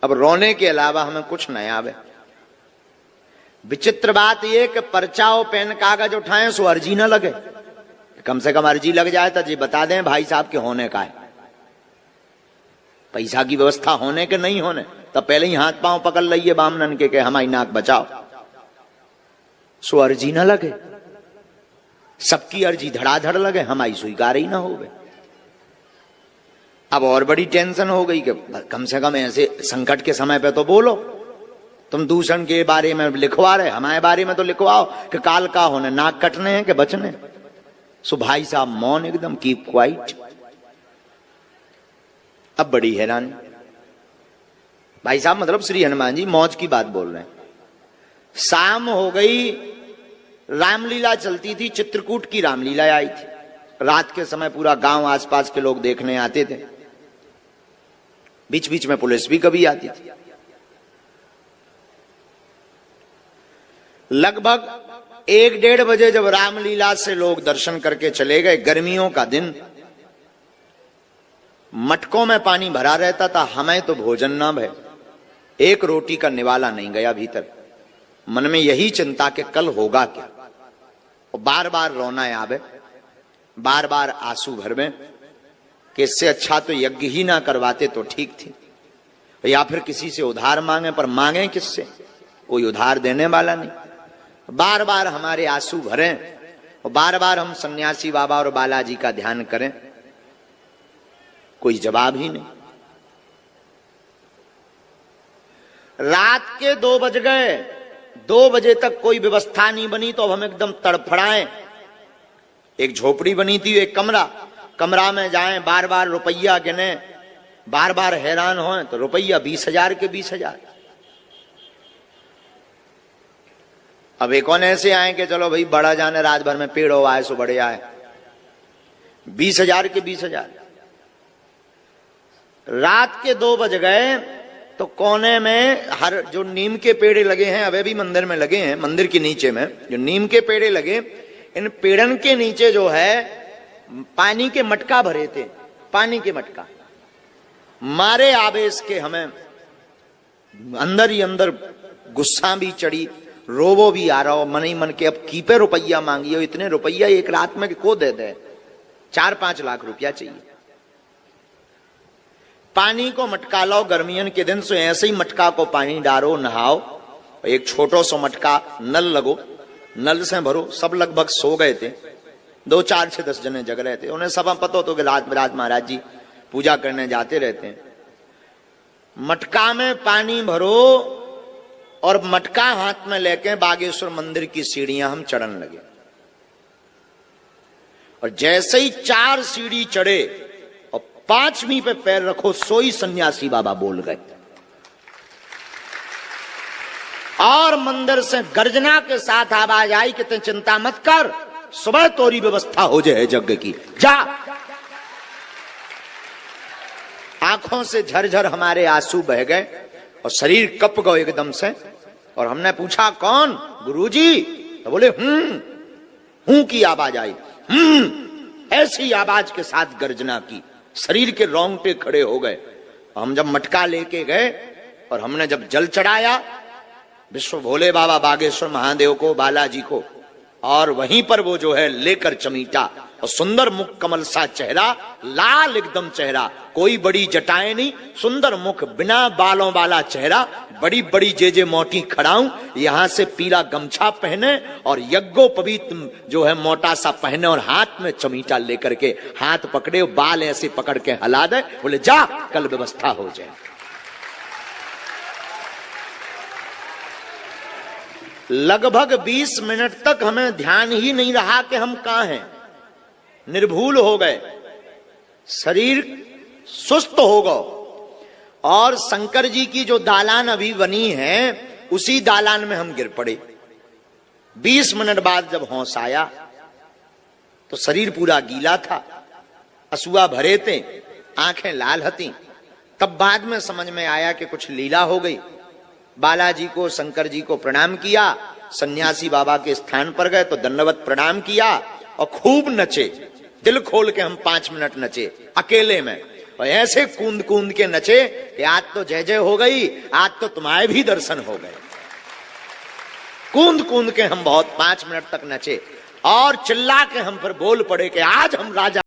अब रोने के अलावा हमें कुछ नहीं आवे। विचित्र बात यह कि पर्चाओ पेन कागज उठाएं सो अर्जी न लगे। कम से कम अर्जी लग जाए तो जी बता दें भाई साहब के होने का है, पैसा की व्यवस्था होने के नहीं होने, तब पहले ही हाथ पांव पकड़ लिये बामनन के हमारी नाक बचाओ, सो अर्जी न लगे। सबकी अर्जी धड़ाधड़ लगे, हमारी स्वीकार ही ना होवे। अब और बड़ी टेंशन हो गई कि कम से कम ऐसे संकट के समय पे तो बोलो। तुम दूषण के बारे में लिखवा रहे, हमारे बारे में तो लिखवाओ कि काल का होने, नाक कटने हैं कि बचने। सो भाई साहब मौन एकदम, कीप क्वाइट। अब बड़ी हैरानी, भाई साहब मतलब श्री हनुमान जी मौज की बात बोल रहे हैं। शाम हो गई, रामलीला चलती थी, चित्रकूट की रामलीला आई थी। रात के समय पूरा गांव आसपास के लोग देखने आते थे, बीच बीच में पुलिस भी कभी आती थी। लगभग 1-1:30 बजे जब रामलीला से लोग दर्शन करके चले गए, गर्मियों का दिन, मटकों में पानी भरा रहता था, हमें तो भोजन ना भय, एक रोटी का निवाला नहीं गया भीतर। मन में यही चिंता कि कल होगा क्या, और बार बार रोना आवे, बार बार आंसू भर में कि इससे अच्छा तो यज्ञ ही ना करवाते तो ठीक थी, या फिर किसी से उधार मांगे, पर मांगे किससे, कोई उधार देने वाला नहीं। बार बार हमारे आंसू भरें और बार बार हम सन्यासी बाबा और बालाजी का ध्यान करें, कोई जवाब ही नहीं। रात के 2 बज गए, 2 बजे तक कोई व्यवस्था नहीं बनी, तो अब हम एकदम तड़फड़ाएं। एक झोपड़ी बनी थी, एक कमरा में जाएं, बार बार रुपया गिने, बार बार हैरान हों, तो रुपया 20,000 के 20,000। अब एक कौन ऐसे आए कि चलो भाई बड़ा जाने, रात भर में पेड़ हो आए सो बड़े आए, 20,000 के 20,000। रात के 2 बज गए तो कोने में हर जो नीम के पेड़े लगे हैं, अभी भी मंदिर में लगे हैं, मंदिर के नीचे में जो नीम के पेड़े लगे, इन पेड़न के नीचे जो है पानी के मटका भरे थे, पानी के मटका। मारे आवेश के हमें अंदर ही अंदर गुस्सा भी चढ़ी, रोबो भी आ रहा हो मन ही मन के, अब कीपे रुपया मांगी हो, इतने रुपया एक रात में को दे दे, 4-5 लाख रुपया चाहिए। पानी को मटका लो, गर्मियन के दिन से ऐसे ही मटका को पानी डालो, नहाओ। एक छोटो सो मटका नल लगो, नल से भरो। सब लगभग सो गए थे, 2, 4 से 10 जने जग रहे थे। उन्हें सब पता तो कि रात महाराज जी पूजा करने जाते रहते हैं। मटका में पानी भरो और मटका हाथ में लेके बागेश्वर मंदिर की सीढ़ियां हम चढ़ने लगे। और जैसे ही 4 सीढ़ी चढ़े और 5वीं पे पैर रखो, सोई सन्यासी बाबा बोल गए, और मंदिर से गर्जना के साथ आवाज आई कि तुम चिंता मत कर, सुबह तोरी व्यवस्था हो जाए यज्ञ की, जा। आंखों से झरझर हमारे आंसू बह गए और शरीर कप गए एकदम से। और हमने पूछा कौन? गुरुजी। तो बोले हूं की आवाज आई, ऐसी आवाज के साथ गर्जना की, शरीर के रोंगटे खड़े हो गए। हम जब मटका लेके गए और हमने जब जल चढ़ाया विश्व भोले बाबा बागेश्वर महादेव को, बालाजी को, और वहीं पर वो जो है लेकर चमीटा, और सुंदर मुख कमल सा चेहरा, लाल एकदम चेहरा, कोई बड़ी जटाएं नहीं, सुंदर मुख, बिना बालों वाला चेहरा, बड़ी बड़ी जे मोटी खड़ाऊं, यहां से पीला गमछा पहने और यज्ञोपवीत जो है मोटा सा पहने, और हाथ में चमीटा लेकर के, हाथ पकड़े, बाल ऐसे पकड़ के हिला दे, बोले जा कल व्यवस्था हो जाए। लगभग 20 मिनट तक हमें ध्यान ही नहीं रहा कि हम कहां हैं, निर्भूल हो गए, शरीर सुस्त हो गए। और शंकर जी की जो दालान अभी बनी है, उसी दालान में हम गिर पड़े। 20 मिनट बाद जब होश आया तो शरीर पूरा गीला था, असुआ भरे थे, आंखें लाल हती। तब बाद में समझ में आया कि कुछ लीला हो गई। बालाजी को, शंकर जी को प्रणाम किया, सन्यासी बाबा के स्थान पर गए तो दंडवत प्रणाम किया और खूब नचे, दिल खोल के हम 5 मिनट नचे अकेले में। और ऐसे कूद कूद के नचे कि आज तो जय जय हो गई, आज तो तुम्हारे भी दर्शन हो गए। कूद कूद के हम बहुत 5 मिनट तक नचे और चिल्ला के हम पर बोल पड़े कि आज हम राजा